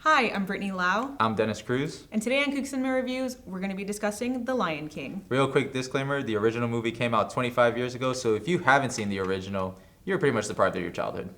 Hi, I'm Brittany Lau. I'm Dennis Cruz. And today on Coog Cinema Reviews, we're going to be discussing The Lion King. Real quick disclaimer, the original movie came out 25 years ago, so if you haven't seen the original, you're pretty much the part of your childhood.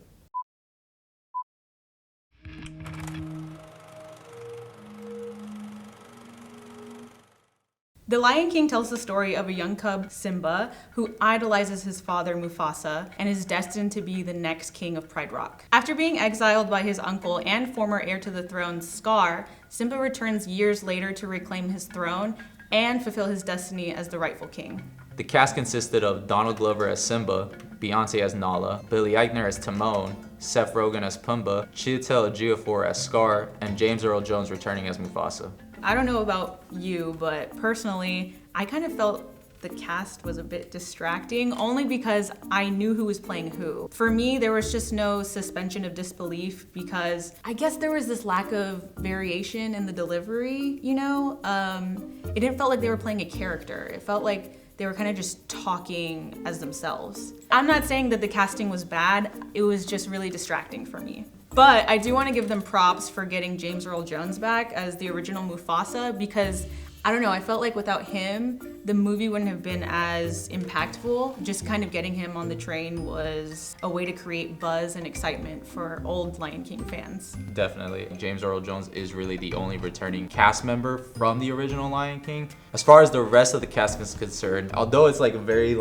The Lion King tells the story of a young cub, Simba, who idolizes his father, Mufasa, and is destined to be the next king of Pride Rock. After being exiled by his uncle and former heir to the throne, Scar, Simba returns years later to reclaim his throne and fulfill his destiny as the rightful king. The cast consisted of Donald Glover as Simba, Beyonce as Nala, Billy Eichner as Timon, Seth Rogen as Pumbaa, Chiwetel Ejiofor as Scar, and James Earl Jones returning as Mufasa. I don't know about you, but personally, I kind of felt the cast was a bit distracting, only because I knew who was playing who. For me, there was just no suspension of disbelief because I guess there was this lack of variation in the delivery, you know? It didn't feel like they were playing a character. It felt like they were kind of just talking as themselves. I'm not saying that the casting was bad, it was just really distracting for me. But I do want to give them props for getting James Earl Jones back as the original Mufasa because, I don't know, I felt like without him, the movie wouldn't have been as impactful. Just kind of getting him on the train was a way to create buzz and excitement for old Lion King fans. Definitely. James Earl Jones is really the only returning cast member from the original Lion King. As far as the rest of the cast is concerned, although it's very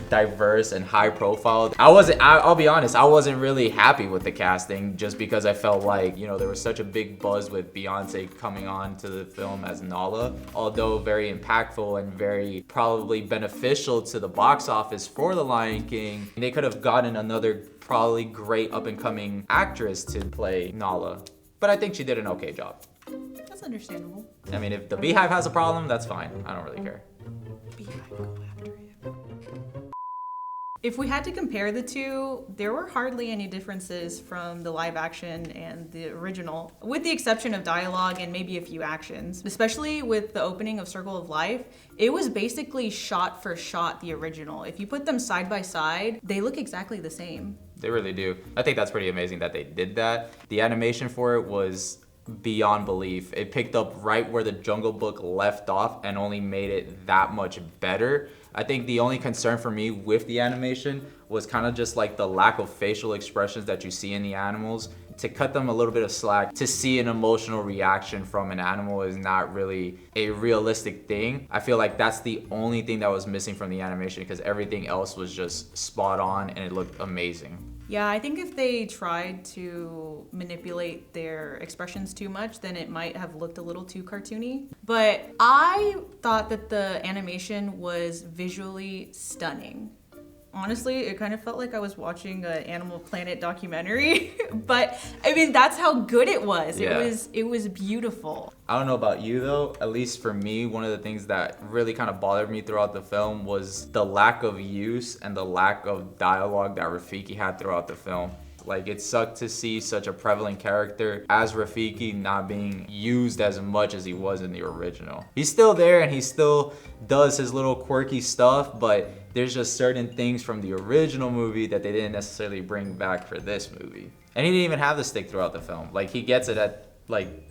diverse and high profile, I'll be honest, I wasn't really happy with the casting just because I felt like, there was such a big buzz with Beyonce coming on to the film as Nala. Although very impactful and very probably beneficial to the box office for the Lion King, they could have gotten another probably great up and coming actress to play Nala. But I think she did an okay job. That's understandable. I mean, if the Beehive has a problem, that's fine. I don't really care. Beehive, go after it. If we had to compare the two, there were hardly any differences from the live action and the original, with the exception of dialogue and maybe a few actions. Especially with the opening of Circle of Life, it was basically shot for shot the original. If you put them side by side, they look exactly the same. They really do. I think that's pretty amazing that they did that. The animation for it was beyond belief. It picked up right where the Jungle Book left off and only made it that much better. I think the only concern for me with the animation was kind of just the lack of facial expressions that you see in the animals. To cut them a little bit of slack, to see an emotional reaction from an animal is not really a realistic thing. I feel like that's the only thing that was missing from the animation because everything else was just spot on and it looked amazing. Yeah, I think if they tried to manipulate their expressions too much, then it might have looked a little too cartoony. But I thought that the animation was visually stunning. Honestly, it kind of felt like I was watching an Animal Planet documentary, but I mean, that's how good it was. Yeah. It was beautiful. I don't know about you though, at least for me, one of the things that really kind of bothered me throughout the film was the lack of use and the lack of dialogue that Rafiki had throughout the film. It sucked to see such a prevalent character as Rafiki not being used as much as he was in the original. He's still there and he still does his little quirky stuff, but there's just certain things from the original movie that they didn't necessarily bring back for this movie. And he didn't even have the stick throughout the film. He gets it at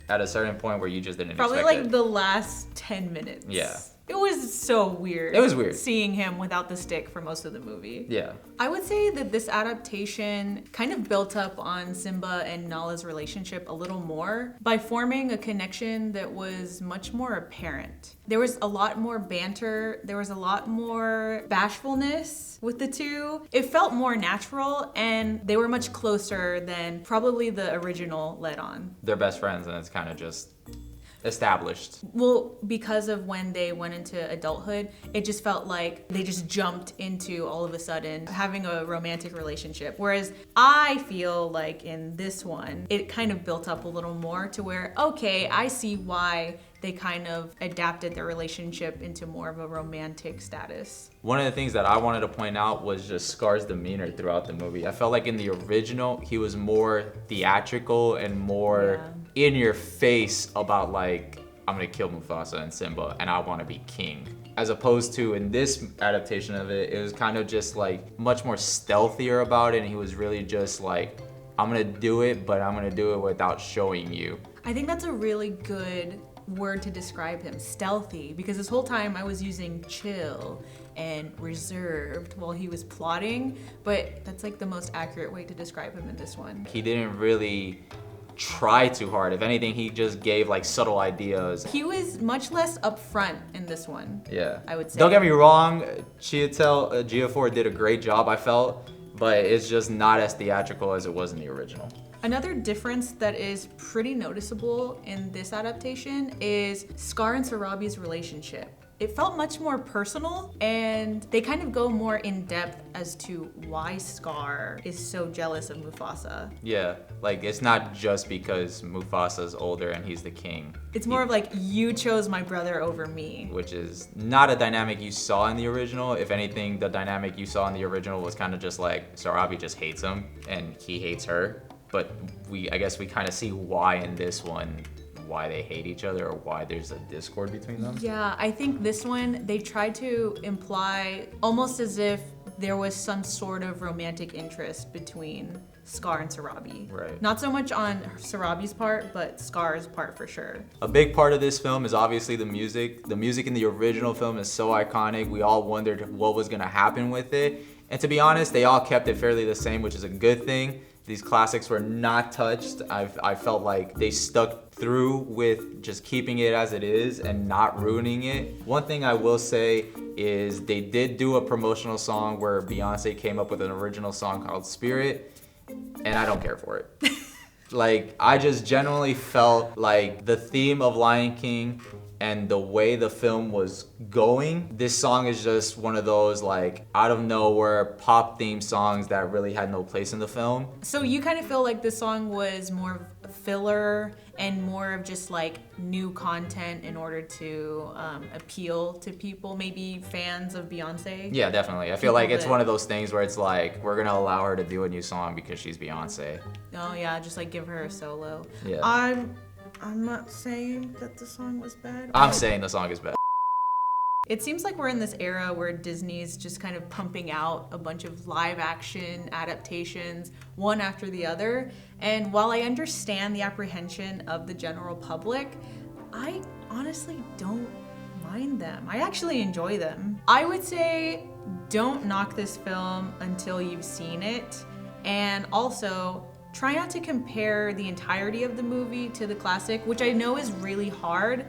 a certain point where you just didn't Probably expect it. the last 10 minutes. Yeah. It was so weird. It was weird. Seeing him without the stick for most of the movie. Yeah. I would say that this adaptation kind of built up on Simba and Nala's relationship a little more by forming a connection that was much more apparent. There was a lot more banter, there was a lot more bashfulness with the two. It felt more natural and they were much closer than probably the original led on. They're best friends and it's kind of just established. Well, because of when they went into adulthood, it just felt like they just jumped into all of a sudden having a romantic relationship. Whereas I feel like in this one, it kind of built up a little more to where, okay, I see why they kind of adapted their relationship into more of a romantic status. One of the things that I wanted to point out was just Scar's demeanor throughout the movie. I felt like in the original, he was more theatrical and more in your face about I'm gonna kill Mufasa and Simba and I wanna be king. As opposed to in this adaptation of it, it was kind of just much more stealthier about it and he was really just I'm gonna do it, but I'm gonna do it without showing you. I think that's a really good word to describe him, stealthy, because this whole time I was using chill and reserved while he was plotting, but that's like the most accurate way to describe him in this one. He didn't really try too hard. If anything, he just gave like subtle ideas. He was much less upfront in this one. Yeah. I would say. Don't get me wrong, Giafor did a great job, I felt, but it's just not as theatrical as it was in the original. Another difference that is pretty noticeable in this adaptation is Scar and Sarabi's relationship. It felt much more personal, and they kind of go more in depth as to why Scar is so jealous of Mufasa. Yeah, like it's not just because Mufasa's older and he's the king. It's more of like, you chose my brother over me. Which is not a dynamic you saw in the original. If anything, the dynamic you saw in the original was kind of just like Sarabi just hates him and he hates her. But I guess we kind of see why in this one, why they hate each other or why there's a discord between them. Yeah, I think this one, they tried to imply almost as if there was some sort of romantic interest between Scar and Sarabi. Right. Not so much on Sarabi's part, but Scar's part for sure. A big part of this film is obviously the music. The music in the original film is so iconic. We all wondered what was gonna happen with it. And to be honest, they all kept it fairly the same, which is a good thing. These classics were not touched. I felt like they stuck through with just keeping it as it is and not ruining it. One thing I will say is they did do a promotional song where Beyonce came up with an original song called Spirit, and I don't care for it. Like, I just genuinely felt like the theme of Lion King and the way the film was going, this song is just one of those like out of nowhere pop theme songs that really had no place in the film. So you kind of feel like this song was more of filler and more of just like new content in order to appeal to people, maybe fans of Beyonce? Yeah, definitely. I feel like it's one of those things where it's like, we're gonna allow her to do a new song because she's Beyonce. Oh yeah, just like give her a solo. Yeah. I'm not saying that the song was bad. I'm saying the song is bad. It seems like we're in this era where Disney's just kind of pumping out a bunch of live action adaptations, one after the other. And while I understand the apprehension of the general public, I honestly don't mind them. I actually enjoy them. I would say don't knock this film until you've seen it. And also, try not to compare the entirety of the movie to the classic, which I know is really hard,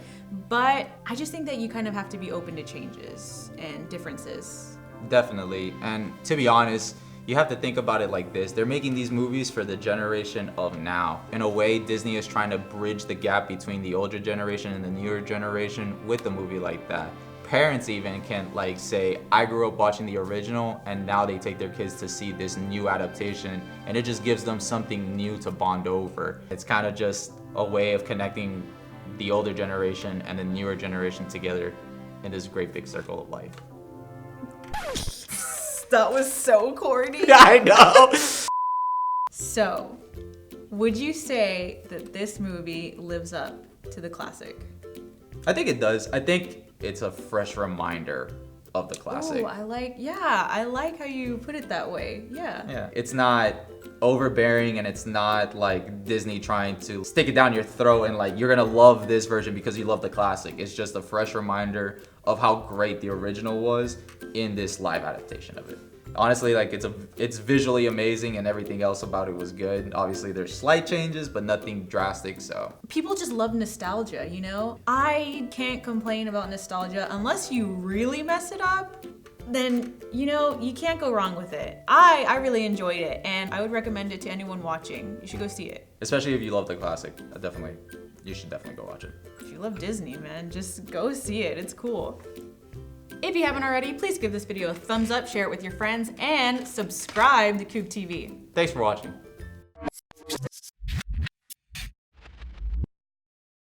but I just think that you kind of have to be open to changes and differences. Definitely. And to be honest, you have to think about it like this. They're making these movies for the generation of now. In a way, Disney is trying to bridge the gap between the older generation and the newer generation with a movie like that. Parents even can like say, I grew up watching the original and now they take their kids to see this new adaptation, and it just gives them something new to bond over. It's kind of just a way of connecting the older generation and the newer generation together in this great big circle of life. That was so corny. I know. So, would you say that this movie lives up to the classic? I think it does. I think it's a fresh reminder of the classic. Oh, I like how you put it that way. Yeah. It's not overbearing and it's not like Disney trying to stick it down your throat and like you're gonna love this version because you love the classic. It's just a fresh reminder of how great the original was in this live adaptation of it. Honestly, like it's visually amazing and everything else about it was good. Obviously there's slight changes, but nothing drastic, so. People just love nostalgia, you know? I can't complain about nostalgia unless you really mess it up. Then, you know, you can't go wrong with it. I really enjoyed it, and I would recommend it to anyone watching. You should go see it. Especially if you love the classic, you should definitely go watch it. If you love Disney, man, just go see it. It's cool. If you haven't already, please give this video a thumbs up, share it with your friends, and subscribe to Coog TV. Thanks for watching.